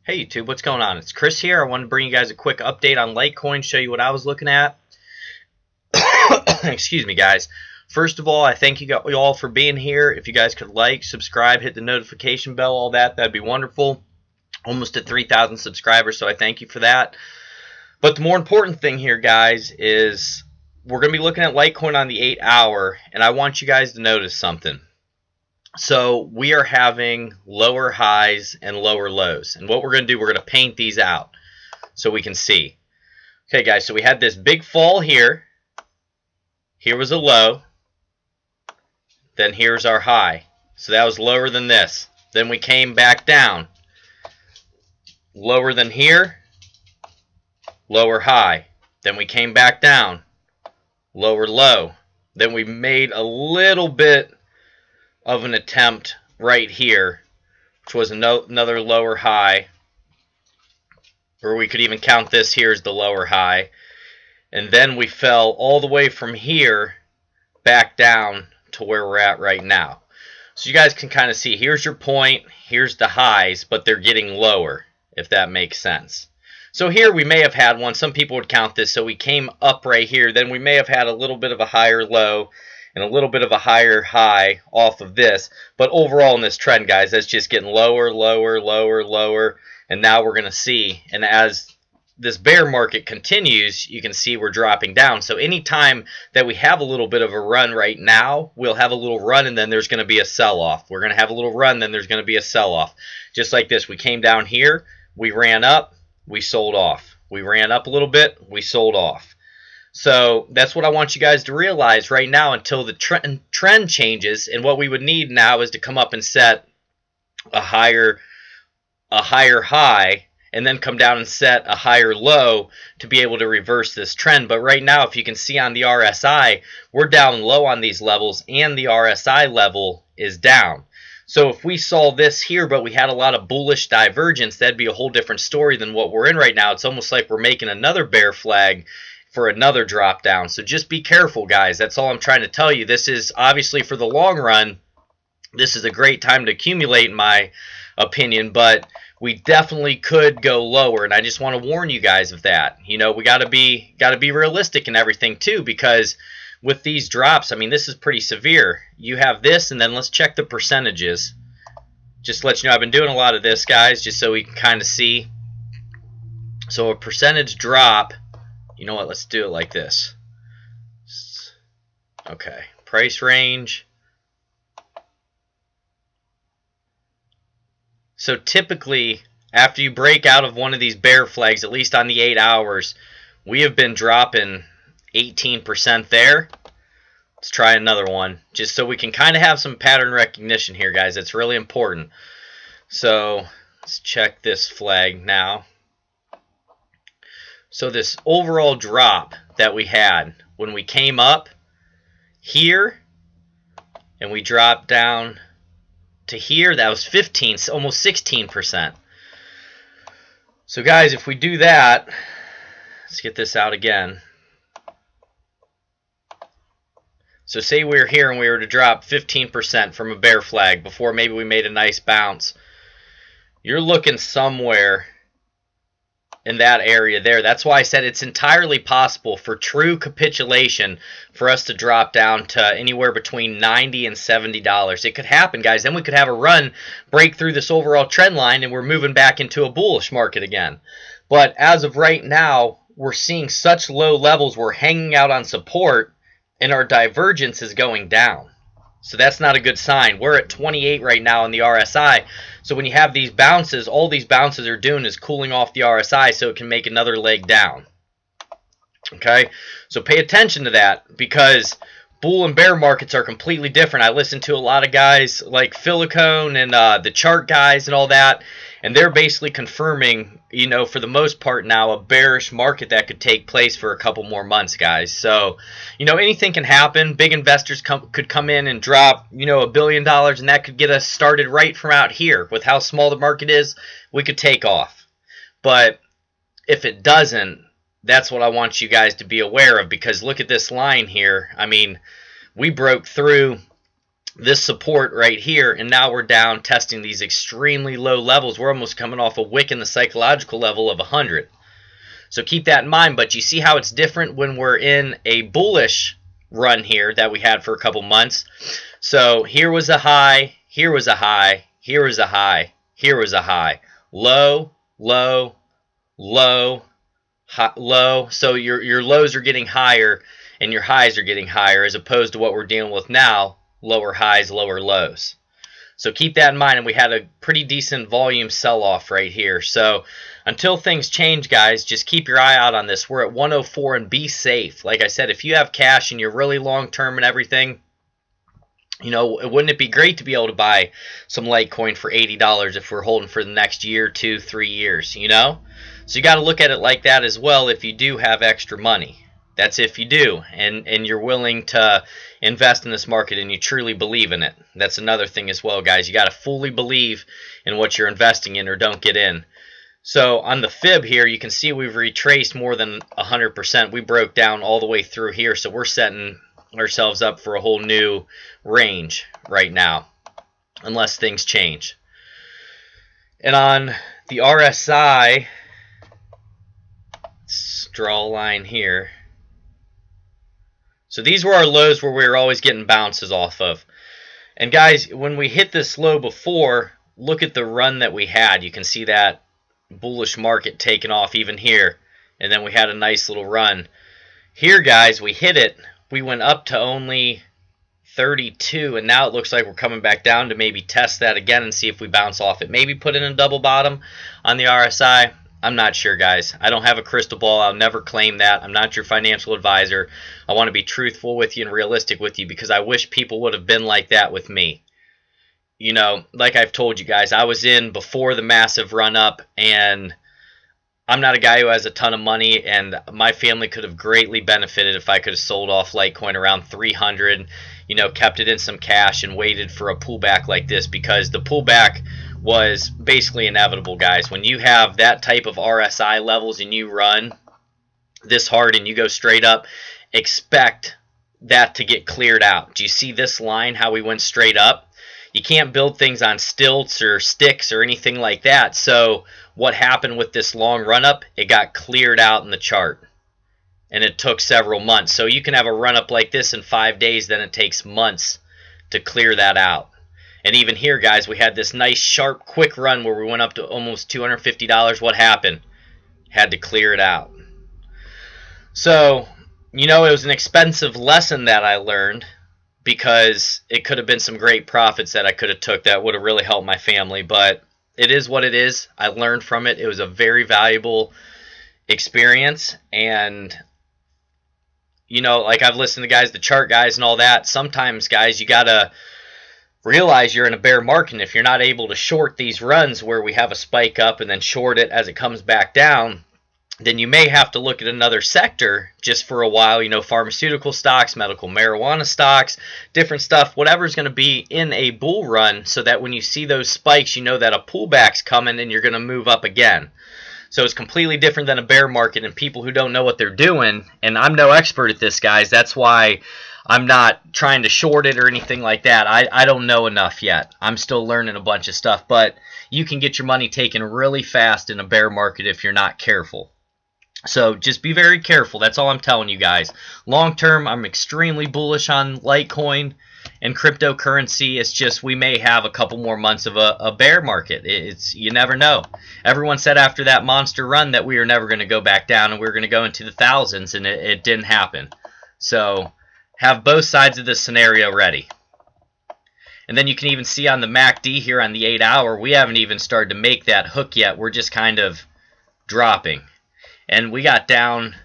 Hey YouTube, what's going on? It's Chris here. I wanted to bring you guys a quick update on Litecoin, show you what I was looking at. Excuse me, guys. First of all, I thank you all for being here. If you guys could like, subscribe, hit the notification bell, all that, that'd be wonderful. Almost at 3,000 subscribers, so I thank you for that. But the more important thing here, guys, is we're going to be looking at Litecoin on the 8-hour, and I want you guys to notice something. So we are having lower highs and lower lows. And what we're going to do, we're going to paint these out so we can see. Okay, guys, so we had this big fall here. Here was a low. Then here's our high. So that was lower than this. Then we came back down. Lower than here. Lower high. Then we came back down. Lower low. Then we made a little bit of an attempt right here, which was another lower high, or we could even count this here as the lower high, and then we fell all the way from here back down to where we're at right now. So you guys can kind of see, here's your point, here's the highs, but they're getting lower, if that makes sense. So here we may have had one, some people would count this, so we came up right here, then we may have had a little bit of a higher low and a little bit of a higher high off of this, but overall in this trend, guys, that's just getting lower, lower, lower, lower, and now we're going to see, and as this bear market continues, you can see we're dropping down. So anytime that we have a little bit of a run right now, we'll have a little run and then there's going to be a sell-off. We're going to have a little run, then there's going to be a sell-off. Just like this, we came down here, we ran up, we sold off. We ran up a little bit, we sold off. So that's what I want you guys to realize right now until the trend changes. And what we would need now is to come up and set a higher high and then come down and set a higher low to be able to reverse this trend. But right now, if you can see on the RSI, we're down low on these levels and the RSI level is down. So if we saw this here, but we had a lot of bullish divergence, that'd be a whole different story than what we're in right now. It's almost like we're making another bear flag for another drop down. So just be careful, guys. That's all I'm trying to tell you. This is obviously for the long run. This is a great time to accumulate, in my opinion, but we definitely could go lower, and I just want to warn you guys of that. You know, we got to be realistic and everything too, because with these drops, I mean, this is pretty severe. You have this, and then let's check the percentages. Just to let you know, I've been doing a lot of this, guys, just so we can kind of see. So a percentage drop. You know what, let's do it like this. Okay, price range. So typically, after you break out of one of these bear flags, at least on the 8 hours, we have been dropping 18% there. Let's try another one, just so we can kind of have some pattern recognition here, guys. It's really important. So let's check this flag now. So this overall drop that we had when we came up here and we dropped down to here, that was 15, almost 16%. So guys, if we do that, let's get this out again. So say we were here and we were to drop 15% from a bear flag before maybe we made a nice bounce. You're looking somewhere in that area there. That's why I said it's entirely possible for true capitulation for us to drop down to anywhere between $90 and $70. It could happen, guys. Then we could have a run, break through this overall trend line, and we're moving back into a bullish market again. But as of right now, we're seeing such low levels. We're hanging out on support, and our divergence is going down. So that's not a good sign. We're at 28 right now in the RSI. So when you have these bounces, all these bounces are doing is cooling off the RSI so it can make another leg down. Okay? So pay attention to that, because bull and bear markets are completely different. I listen to a lot of guys like Silicone and the chart guys and all that, and they're basically confirming, you know, for the most part now, a bearish market that could take place for a couple more months, guys. So, you know, anything can happen. Big investors could come in and drop, you know, $1 billion, and that could get us started right from out here. With how small the market is, we could take off. But if it doesn't, that's what I want you guys to be aware of, because look at this line here. I mean, we broke through this support right here, and now we're down testing these extremely low levels. We're almost coming off a wick in the psychological level of 100. So keep that in mind. But you see how it's different when we're in a bullish run here that we had for a couple months. So here was a high, here was a high, here was a high, here was a high, low, low, low, high, low. So your lows are getting higher and your highs are getting higher, as opposed to what we're dealing with now, lower highs, lower lows. So keep that in mind. And we had a pretty decent volume sell-off right here. So until things change, guys, just keep your eye out on this. We're at 104 and be safe. Like I said, if you have cash and you're really long-term and everything, you know, wouldn't it be great to be able to buy some Litecoin for $80 if we're holding for the next year, 2, 3 years, you know? So you got to look at it like that as well if you do have extra money. That's if you do, and you're willing to invest in this market and you truly believe in it. That's another thing as well, guys. You got to fully believe in what you're investing in, or don't get in. So on the fib here, you can see we've retraced more than 100%. We broke down all the way through here, so we're setting ourselves up for a whole new range right now, unless things change. And on the RSI, let's draw a line here. So these were our lows where we were always getting bounces off of. And guys, when we hit this low before, look at the run that we had. You can see that bullish market taking off even here. And then we had a nice little run. Here, guys, we hit it. We went up to only 32, and now it looks like we're coming back down to maybe test that again and see if we bounce off it. Maybe put in a double bottom on the RSI. I'm not sure, guys. I don't have a crystal ball. I'll never claim that. I'm not your financial advisor. I want to be truthful with you and realistic with you, because I wish people would have been like that with me. You know, like I've told you guys, I was in before the massive run up, and I'm not a guy who has a ton of money, and my family could have greatly benefited if I could have sold off Litecoin around 300, you know, kept it in some cash and waited for a pullback like this, because the pullback was basically inevitable, guys. When you have that type of RSI levels and you run this hard and you go straight up, expect that to get cleared out. Do you see this line, how we went straight up? You can't build things on stilts or sticks or anything like that. So what happened with this long run up? It got cleared out in the chart, and it took several months. So you can have a run up like this in 5 days, then it takes months to clear that out. And even here, guys, we had this nice, sharp, quick run where we went up to almost $250. What happened? Had to clear it out. So, you know, it was an expensive lesson that I learned, because it could have been some great profits that I could have took that would have really helped my family. But it is what it is. I learned from it. It was a very valuable experience. And, you know, like I've listened to guys, the chart guys and all that. Sometimes, guys, you got to realize you're in a bear market. And if you're not able to short these runs where we have a spike up and then short it as it comes back down, then you may have to look at another sector just for a while. You know, pharmaceutical stocks, medical marijuana stocks, different stuff, whatever's going to be in a bull run, so that when you see those spikes, you know that a pullback's coming and you're going to move up again. So it's completely different than a bear market, and people who don't know what they're doing, and I'm no expert at this, guys. That's why I'm not trying to short it or anything like that. I don't know enough yet. I'm still learning a bunch of stuff, but you can get your money taken really fast in a bear market if you're not careful. So just be very careful. That's all I'm telling you guys. Long term, I'm extremely bullish on Litecoin and cryptocurrency. It's just we may have a couple more months of a bear market. You never know. Everyone said after that monster run that we were never going to go back down and we were going to go into the thousands, and it didn't happen. So have both sides of the scenario ready. And then you can even see on the MACD here on the 8 hour, we haven't even started to make that hook yet. We're just kind of dropping. And we got down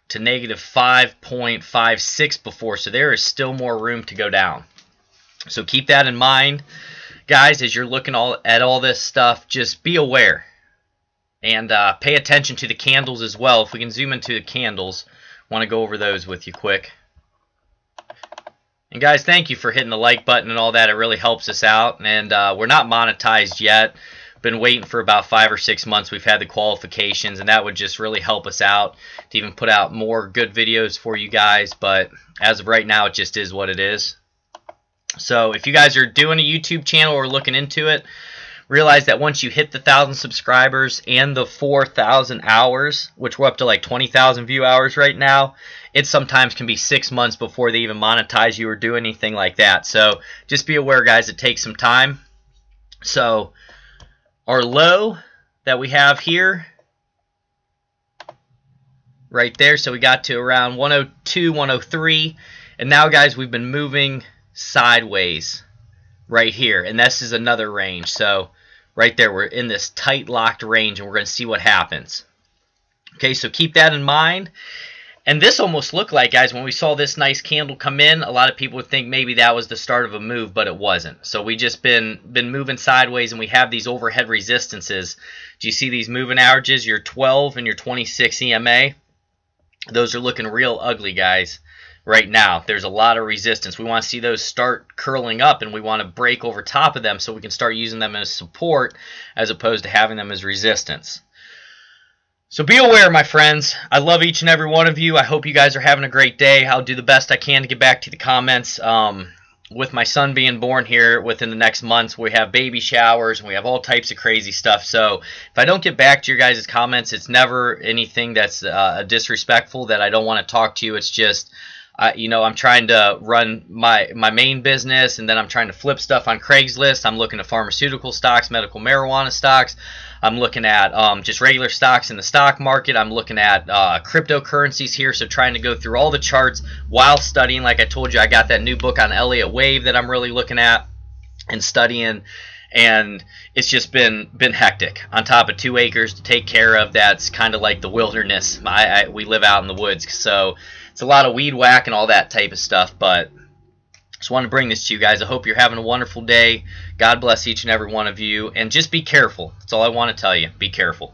to negative 5.56 before, so there is still more room to go down. So keep that in mind, guys, as you're looking at all this stuff. Just be aware and pay attention to the candles as well. If we can zoom into the candles, I want to go over those with you quick. And guys, thank you for hitting the like button and all that. It really helps us out. And we're not monetized yet. Been waiting for about 5 or 6 months. We've had the qualifications, and that would just really help us out to even put out more good videos for you guys. But as of right now, it just is what it is. So if you guys are doing a YouTube channel or looking into it, realize that once you hit the 1,000 subscribers and the 4,000 hours, which we're up to like 20,000 view hours right now, it sometimes can be 6 months before they even monetize you or do anything like that. So just be aware, guys, it takes some time. So our low that we have here, right there, so we got to around 102, 103, and now, guys, we've been moving sideways right here, and this is another range. So right there, we're in this tight locked range, and we're going to see what happens. Okay, so keep that in mind. And this almost looked like, guys, when we saw this nice candle come in, a lot of people would think maybe that was the start of a move, but it wasn't. So we just been moving sideways, and we have these overhead resistances. Do you see these moving averages, your 12 and your 26 EMA? Those are looking real ugly, guys, right now. There's a lot of resistance. We want to see those start curling up, and we want to break over top of them so we can start using them as support as opposed to having them as resistance. So be aware, my friends. I love each and every one of you. I hope you guys are having a great day. I'll do the best I can to get back to the comments. With my son being born here within the next months, we have baby showers, and we have all types of crazy stuff. So if I don't get back to your guys' comments, it's never anything that's disrespectful that I don't want to talk to you. It's just, you know, I'm trying to run my main business, and then I'm trying to flip stuff on Craigslist. I'm looking at pharmaceutical stocks, medical marijuana stocks. I'm looking at just regular stocks in the stock market. I'm looking at cryptocurrencies here, so trying to go through all the charts while studying. Like I told you, I got that new book on Elliott Wave that I'm really looking at and studying, and it's just been hectic. On top of 2 acres to take care of, that's kind of like the wilderness. We live out in the woods, so it's a lot of weed whack and all that type of stuff, but just want to bring this to you guys. I hope you're having a wonderful day. God bless each and every one of you, and just be careful. That's all I want to tell you. Be careful.